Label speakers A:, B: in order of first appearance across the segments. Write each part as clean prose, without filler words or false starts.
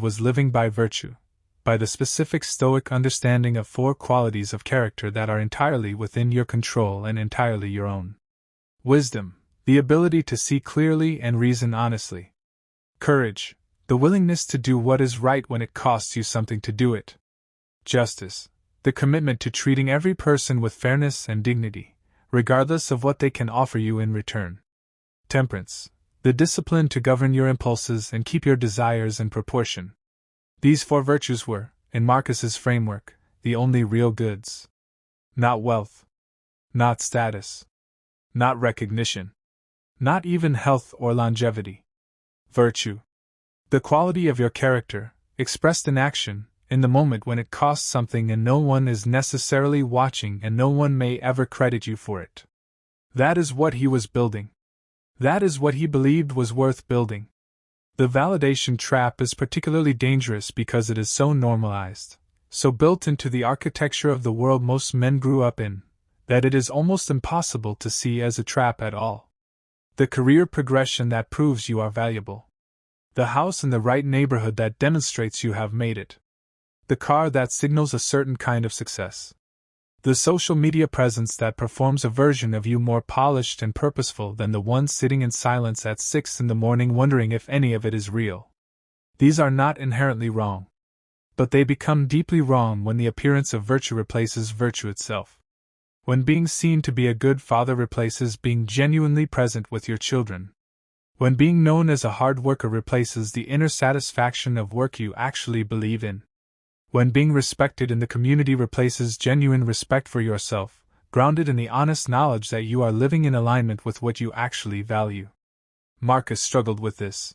A: was living by virtue, by the specific Stoic understanding of 4 qualities of character that are entirely within your control and entirely your own. Wisdom, the ability to see clearly and reason honestly. Courage, the willingness to do what is right when it costs you something to do it. Justice, the commitment to treating every person with fairness and dignity, regardless of what they can offer you in return. Temperance, the discipline to govern your impulses and keep your desires in proportion. These 4 virtues were, in Marcus's framework, the only real goods. Not wealth. Not status. Not recognition. Not even health or longevity. Virtue. The quality of your character, expressed in action, in the moment when it costs something and no one is necessarily watching and no one may ever credit you for it. That is what he was building. That is what he believed was worth building. The validation trap is particularly dangerous because it is so normalized, so built into the architecture of the world most men grew up in, that it is almost impossible to see as a trap at all. The career progression that proves you are valuable. The house in the right neighborhood that demonstrates you have made it. The car that signals a certain kind of success. The social media presence that performs a version of you more polished and purposeful than the one sitting in silence at 6 in the morning wondering if any of it is real. These are not inherently wrong. But they become deeply wrong when the appearance of virtue replaces virtue itself. When being seen to be a good father replaces being genuinely present with your children. When being known as a hard worker replaces the inner satisfaction of work you actually believe in. When being respected in the community replaces genuine respect for yourself, grounded in the honest knowledge that you are living in alignment with what you actually value. Marcus struggled with this.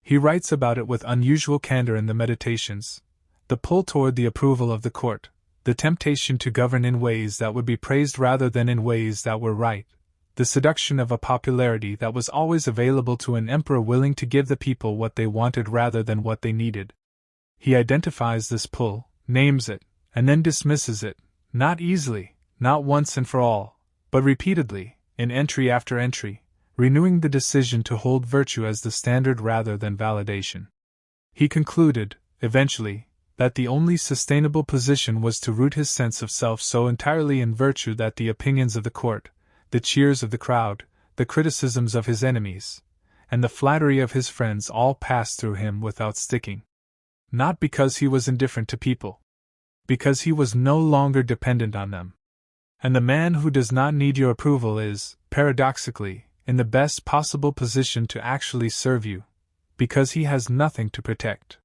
A: He writes about it with unusual candor in the Meditations, the pull toward the approval of the court, the temptation to govern in ways that would be praised rather than in ways that were right, the seduction of a popularity that was always available to an emperor willing to give the people what they wanted rather than what they needed. He identifies this pull, names it, and then dismisses it, not easily, not once and for all, but repeatedly, in entry after entry, renewing the decision to hold virtue as the standard rather than validation. He concluded, eventually, that the only sustainable position was to root his sense of self so entirely in virtue that the opinions of the court, the cheers of the crowd, the criticisms of his enemies, and the flattery of his friends all passed through him without sticking. Not because he was indifferent to people. Because he was no longer dependent on them. And the man who does not need your approval is, paradoxically, in the best possible position to actually serve you, because he has nothing to protect.